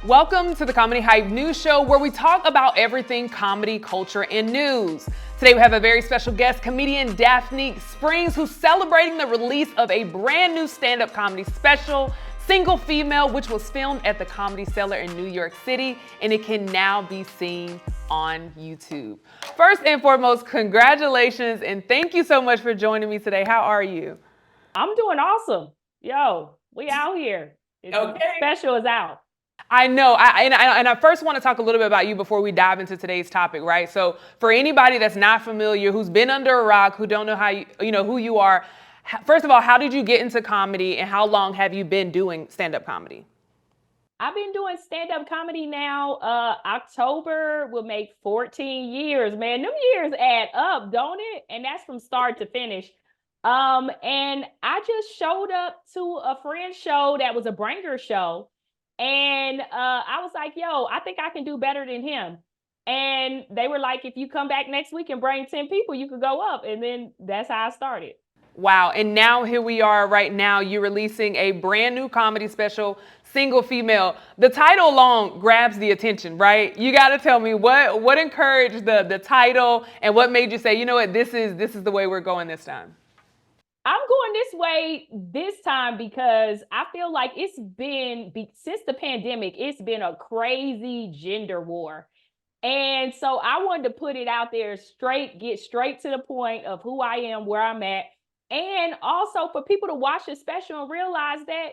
Welcome to the Comedy Hype News Show, where we talk about everything comedy, culture, and news. Today we have a very special guest, comedian Daphne Springs, who's celebrating the release of a brand new stand-up comedy special, Single Female, which was filmed at the Comedy Cellar in New York City, and it can now be seen on YouTube. First and foremost, congratulations, and thank you so much for joining me today. How are you? I'm doing awesome. Yo, we out here. The special is out. I know, and I first want to talk a little bit about you before we dive into today's topic, right? So for anybody that's not familiar, who's been under a rock, who don't know how you know who you are, first of all, how did you get into comedy, and how long have you been doing stand-up comedy? I've been doing stand-up comedy now. October will make 14 years, man. Them years add up, don't it? And that's from start to finish. And I just showed up to a friend's show that was a bringer show. And I was like, yo, I think I can do better than him. And they were like, if you come back next week and bring 10 people, you could go up. And then that's how I started. Wow. And now here we are right now. You're releasing a brand new comedy special, Single Female. The title alone grabs the attention, right? You got to tell me what encouraged the title, and what made you say, you know what, this is the way we're going this time. I'm going this way this time because I feel like it's been, since the pandemic, it's been a crazy gender war. And so I wanted to put it out there straight, get straight to the point of who I am, where I'm at. And also for people to watch the special and realize that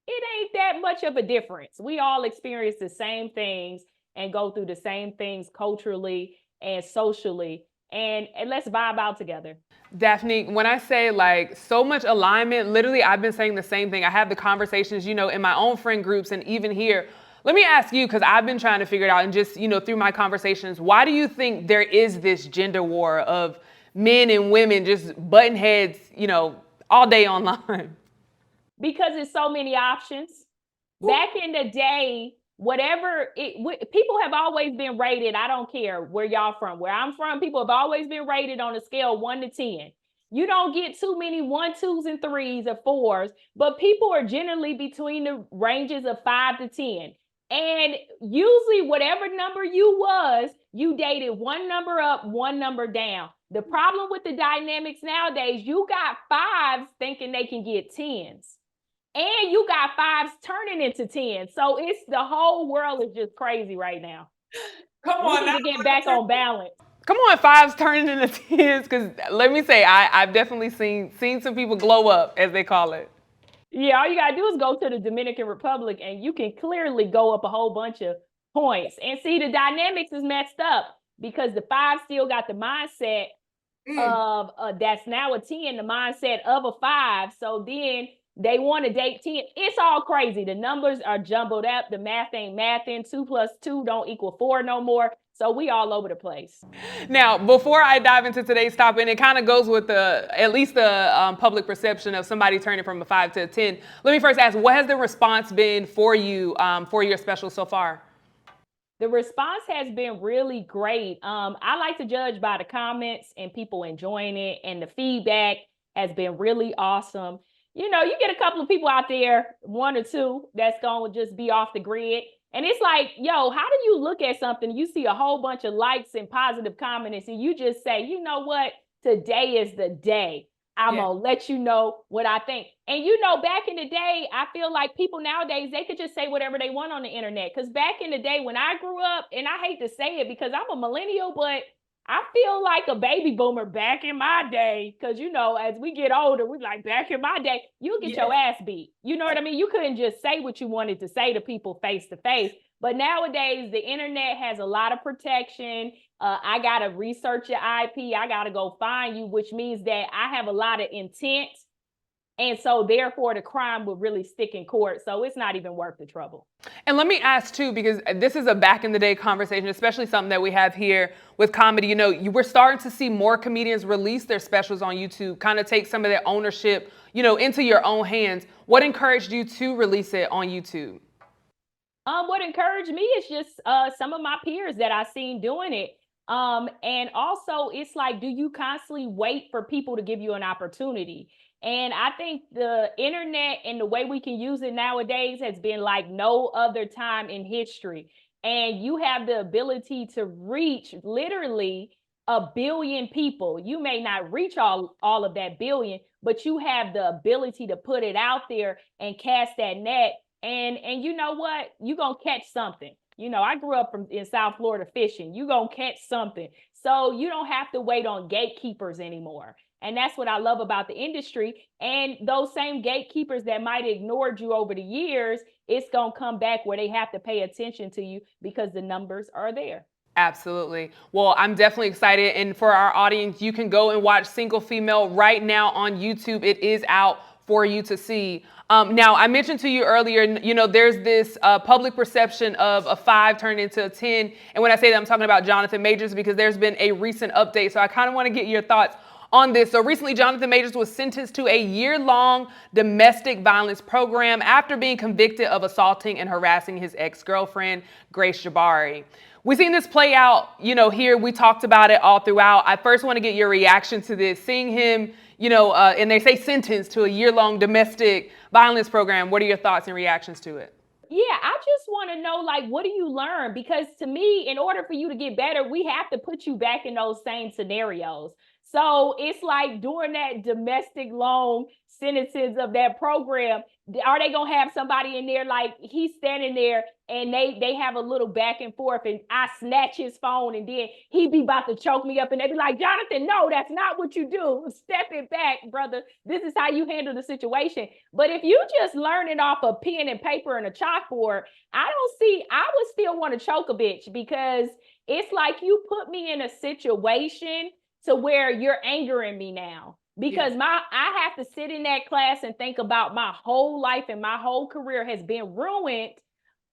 it ain't that much of a difference. We all experience the same things and go through the same things culturally and socially. And let's vibe out together. Daphne, when I say like so much alignment, literally I've been saying the same thing. I have the conversations, in my own friend groups and even here. Let me ask you, because I've been trying to figure it out, and just, through my conversations, why do you think there is this gender war of men and women just butting heads, all day online? Because it's so many options. Back in the day, people have always been rated. I don't care where y'all from. Where I'm from, people have always been rated on a scale 1 to 10. You don't get too many 1, 2s, and 3s or 4s, but people are generally between the ranges of 5 to 10. And usually whatever number you was, you dated one number up, one number down. The problem with the dynamics nowadays, you got 5s thinking they can get 10s. And you got 5s turning into 10s. So it's the whole world is just crazy right now. Come on, we need to get back on balance. Come on, 5s turning into 10s, because let me say, I've definitely seen some people glow up, as they call it. Yeah, all you gotta do is go to the Dominican Republic, and you can clearly go up a whole bunch of points. And see, the dynamics is messed up because the 5 still got the mindset of that's now a 10, the mindset of a 5. So then they want to date 10. It's all crazy. The numbers are jumbled up. The math ain't mathing. 2 + 2 don't equal 4 no more. So we all over the place. Now, before I dive into today's topic, and it kind of goes with at least the public perception of somebody turning from a 5 to a 10, let me first ask, what has the response been for you for your special so far? The response has been really great. I like to judge by the comments and people enjoying it, and the feedback has been really awesome. You get a couple of people out there, 1 or 2, that's going to just be off the grid. And it's like, yo, how do you look at something? You see a whole bunch of likes and positive comments, and you just say, you know what? Today is the day. I'm going to let you know what I think. And back in the day, I feel like people nowadays, they could just say whatever they want on the internet. Because back in the day when I grew up, and I hate to say it because I'm a millennial, but I feel like a baby boomer back in my day, because, as we get older, we're like, back in my day, you get your ass beat. You know what I mean? You couldn't just say what you wanted to say to people face to face. But nowadays, the internet has a lot of protection. I got to research your IP. I got to go find you, which means that I have a lot of intent. And so therefore the crime would really stick in court. So it's not even worth the trouble. And let me ask too, because this is a back in the day conversation, especially something that we have here with comedy. We're starting to see more comedians release their specials on YouTube, kind of take some of their ownership, into your own hands. What encouraged you to release it on YouTube? What encouraged me is just some of my peers that I've seen doing it. And also it's like, do you constantly wait for people to give you an opportunity? And I think the internet and the way we can use it nowadays has been like no other time in history. And you have the ability to reach literally a billion people. You may not reach all of that billion, but you have the ability to put it out there and cast that net. And you know what? You're gonna catch something. You know, I grew up in South Florida fishing. You're gonna catch something. So you don't have to wait on gatekeepers anymore. And that's what I love about the industry. And those same gatekeepers that might have ignored you over the years, it's going to come back where they have to pay attention to you because the numbers are there. Absolutely. Well, I'm definitely excited. And for our audience, you can go and watch Single Female right now on YouTube. It is out for you to see. Now, I mentioned to you earlier, there's this public perception of a 5 turned into a 10. And when I say that, I'm talking about Jonathan Majors because there's been a recent update. So I kind of want to get your thoughts on this. So recently, Jonathan Majors was sentenced to a year-long domestic violence program after being convicted of assaulting and harassing his ex-girlfriend, Grace Jabari. We've seen this play out, here. We talked about it all throughout. I first want to get your reaction to this. Seeing him, and they say sentenced to a year-long domestic violence program. What are your thoughts and reactions to it? Yeah, I just want to know, like, what do you learn? Because to me, in order for you to get better, we have to put you back in those same scenarios. So it's like during that domestic long sentences of that program, are they gonna have somebody in there like he's standing there and they have a little back and forth and I snatch his phone and then he be about to choke me up and they be like, Jonathan, no, that's not what you do. Step it back, brother. This is how you handle the situation. But if you just learn it off of pen and paper and a chalkboard, I would still want to choke a bitch because it's like you put me in a situation to where you're angering me now because I have to sit in that class and think about my whole life and my whole career has been ruined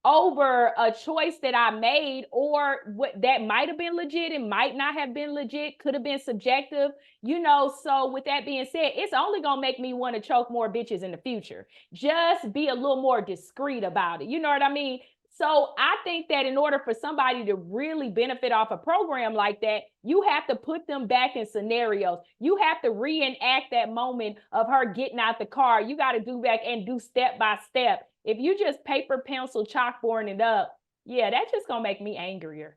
over a choice that I made or what that might have been legit and might not have been legit, could have been subjective, So with that being said, it's only going to make me want to choke more bitches in the future. Just be a little more discreet about it. You know what I mean? So I think that in order for somebody to really benefit off a program like that, you have to put them back in scenarios. You have to reenact that moment of her getting out the car. You got to do back and do step by step. If you just paper, pencil, chalkboarding it up, yeah, that's just going to make me angrier.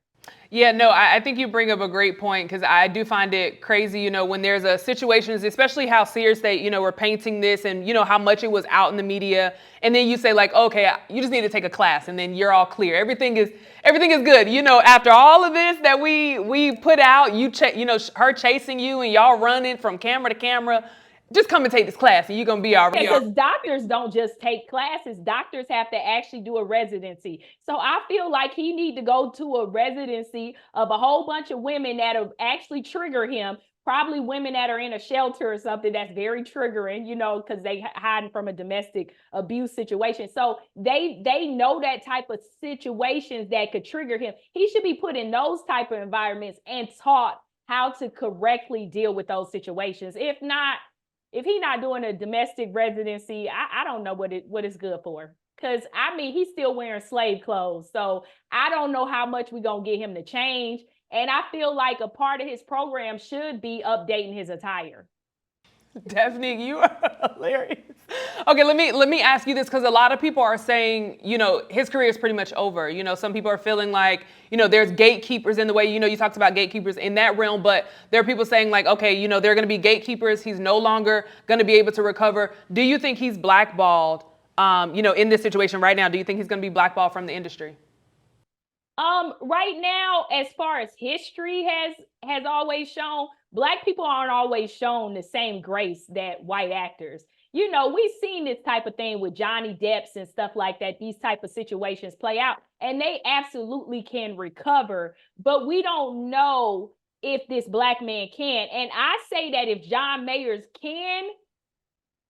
Yeah, no, I think you bring up a great point because I do find it crazy, when there's a situations, especially how serious they, were painting this and, how much it was out in the media. And then you say like, okay, you just need to take a class and then you're all clear. Everything is good. After all of this that we put out, her chasing you and y'all running from camera to camera. Just come and take this class and you're going to be all right. Because doctors don't just take classes. Doctors have to actually do a residency. So I feel like he need to go to a residency of a whole bunch of women that'll actually trigger him. Probably women that are in a shelter or something that's very triggering, because they hiding from a domestic abuse situation. So they know that type of situations that could trigger him. He should be put in those type of environments and taught how to correctly deal with those situations. If he's not doing a domestic residency, I don't know what it's good for. Because, he's still wearing slave clothes. So I don't know how much we're going to get him to change. And I feel like a part of his program should be updating his attire. Daphne, you are hilarious. Okay, let me ask you this because a lot of people are saying, his career is pretty much over. Some people are feeling like, there's gatekeepers in the way, you talked about gatekeepers in that realm, but there are people saying like, okay, there are going to be gatekeepers. He's no longer going to be able to recover. Do you think he's blackballed, in this situation right now? Do you think he's going to be blackballed from the industry? Right now, as far as history has always shown, Black people aren't always shown the same grace that white actors. We've seen this type of thing with Johnny Depps and stuff like that. These type of situations play out and they absolutely can recover, but we don't know if this Black man can. And I say that if John Mayers can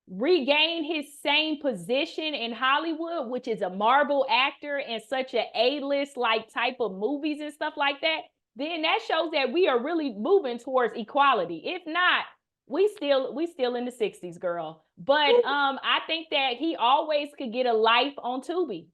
regain his same position in Hollywood, which is a Marvel actor and such an A-list like type of movies and stuff like that, then that shows that we are really moving towards equality. If not, we still in the 60s, girl. But I think that he always could get a life on Tubi.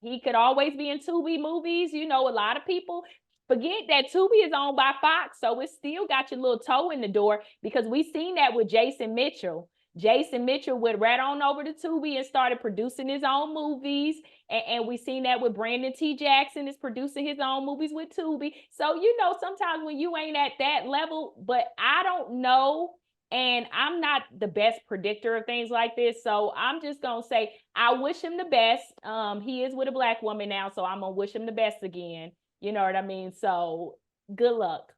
He could always be in Tubi movies. A lot of people forget that Tubi is owned by Fox, so it's still got your little toe in the door because we've seen that with Jason Mitchell. Jason Mitchell went right on over to Tubi and started producing his own movies. And we seen that with Brandon T. Jackson is producing his own movies with Tubi. So, sometimes when you ain't at that level, but I don't know. And I'm not the best predictor of things like this. So I'm just going to say, I wish him the best. He is with a Black woman now, so I'm going to wish him the best again. You know what I mean? So good luck.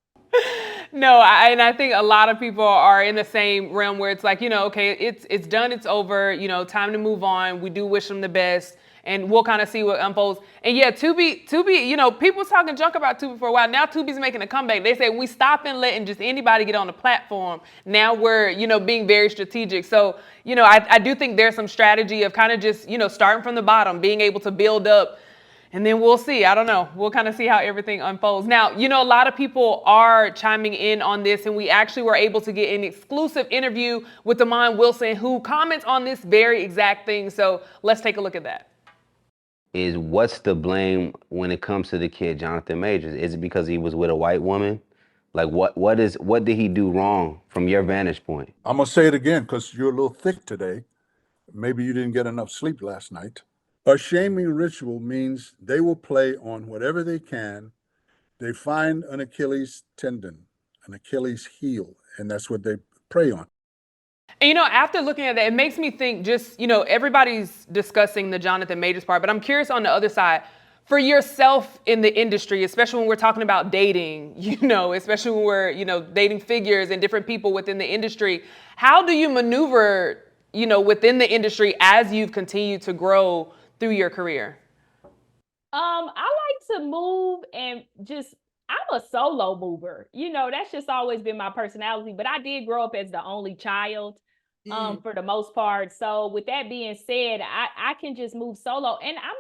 No, and I think a lot of people are in the same realm where it's like, okay, it's done, it's over, time to move on. We do wish them the best, and we'll kind of see what unfolds. And yeah, Tubi, people was talking junk about Tubi for a while. Now Tubi's making a comeback. They say we stopping letting just anybody get on the platform. Now we're, being very strategic. So, I do think there's some strategy of kind of just, starting from the bottom, being able to build up. And then we'll see. I don't know. We'll kind of see how everything unfolds. Now, a lot of people are chiming in on this, and we actually were able to get an exclusive interview with Damon Wilson, who comments on this very exact thing. So let's take a look at that. What's the blame when it comes to the kid, Jonathan Majors? Is it because he was with a white woman? Like, what did he do wrong from your vantage point? I'm going to say it again because you're a little thick today. Maybe you didn't get enough sleep last night. A shaming ritual means they will play on whatever they can. They find an Achilles tendon, an Achilles heel, and that's what they prey on. And after looking at that, it makes me think just, everybody's discussing the Jonathan Majors part, but I'm curious on the other side. For yourself in the industry, especially when we're talking about dating, especially when we're, dating figures and different people within the industry, how do you maneuver, within the industry as you've continued to grow through your career? I like to move and I'm a solo mover. That's just always been my personality, but I did grow up as the only child. For the most part. So with that being said, I can just move solo, and I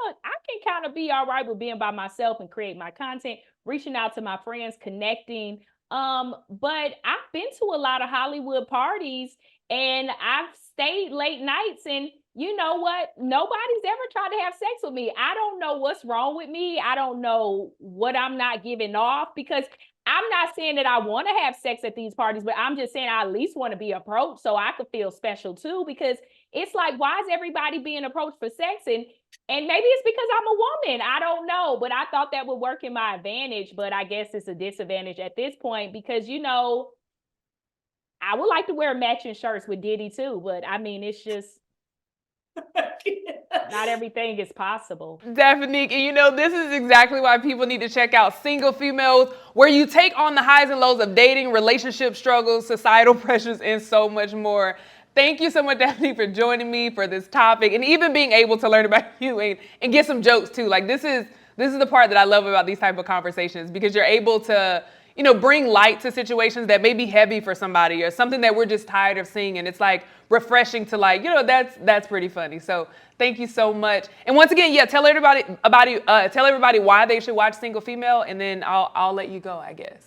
can kind of be all right with being by myself and create my content, reaching out to my friends, connecting. But I've been to a lot of Hollywood parties, and I've stayed late nights, and you know what? Nobody's ever tried to have sex with me. I don't know what's wrong with me. I don't know what I'm not giving off, because I'm not saying that I want to have sex at these parties, but I'm just saying I at least want to be approached so I could feel special too, because it's like, why is everybody being approached for sex? And maybe it's because I'm a woman. I don't know, but I thought that would work in my advantage, but I guess it's a disadvantage at this point because, I would like to wear matching shirts with Diddy too, but I mean, it's just not everything is possible. Definitely. And this is exactly why people need to check out Single Females, where you take on the highs and lows of dating, relationship struggles, societal pressures, and so much more. Thank you so much, Daphne, for joining me for this topic and even being able to learn about you and get some jokes too. Like this is the part that I love about these type of conversations, because you're able to bring light to situations that may be heavy for somebody or something that we're just tired of seeing. And it's like refreshing to that's pretty funny. So thank you so much. And once again, tell everybody why they should watch Single Female, and then I'll let you go, I guess.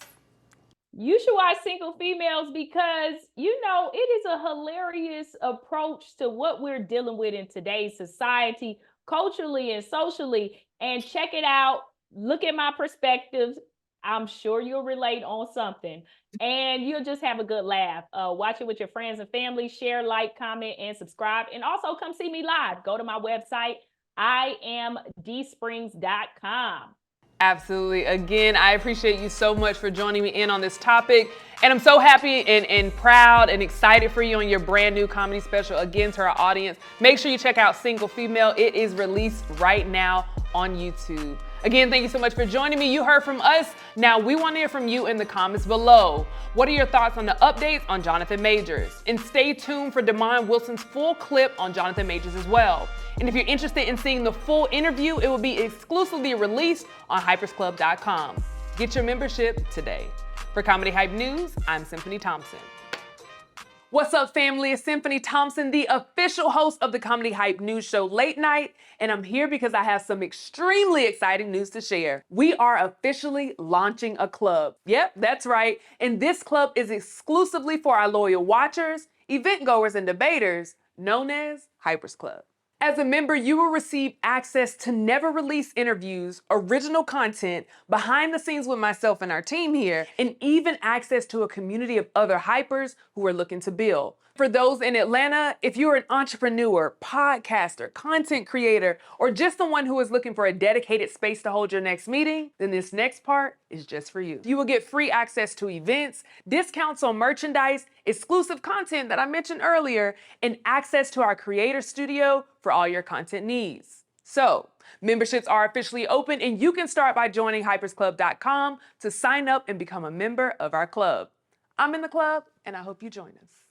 You should watch Single Females because, it is a hilarious approach to what we're dealing with in today's society, culturally and socially. And check it out. Look at my perspectives. I'm sure you'll relate on something, and you'll just have a good laugh. Watch it with your friends and family. Share, like, comment, and subscribe. And also come see me live. Go to my website, iamdsprings.com. Absolutely. Again, I appreciate you so much for joining me in on this topic. And I'm so happy and proud and excited for you on your brand new comedy special. Again, to our audience, make sure you check out Single Female. It is released right now on YouTube. Again, thank you so much for joining me. You heard from us. Now we want to hear from you in the comments below. What are your thoughts on the updates on Jonathan Majors? And stay tuned for Damon Wilson's full clip on Jonathan Majors as well. And if you're interested in seeing the full interview, it will be exclusively released on hypersclub.com. Get your membership today. For Comedy Hype News, I'm Symphony Thompson. What's up, family? It's Symphony Thompson, the official host of the Comedy Hype News show Late Night, and I'm here because I have some extremely exciting news to share. We are officially launching a club. Yep, that's right. And this club is exclusively for our loyal watchers, event goers, and debaters, known as Hypers Club. As a member, you will receive access to never-released interviews, original content, behind the scenes with myself and our team here, and even access to a community of other hypers who are looking to build. For those in Atlanta, if you're an entrepreneur, podcaster, content creator, or just someone who is looking for a dedicated space to hold your next meeting, then this next part is just for you. You will get free access to events, discounts on merchandise, exclusive content that I mentioned earlier, and access to our creator studio for all your content needs. So, memberships are officially open, and you can start by joining hypersclub.com to sign up and become a member of our club. I'm in the club, and I hope you join us.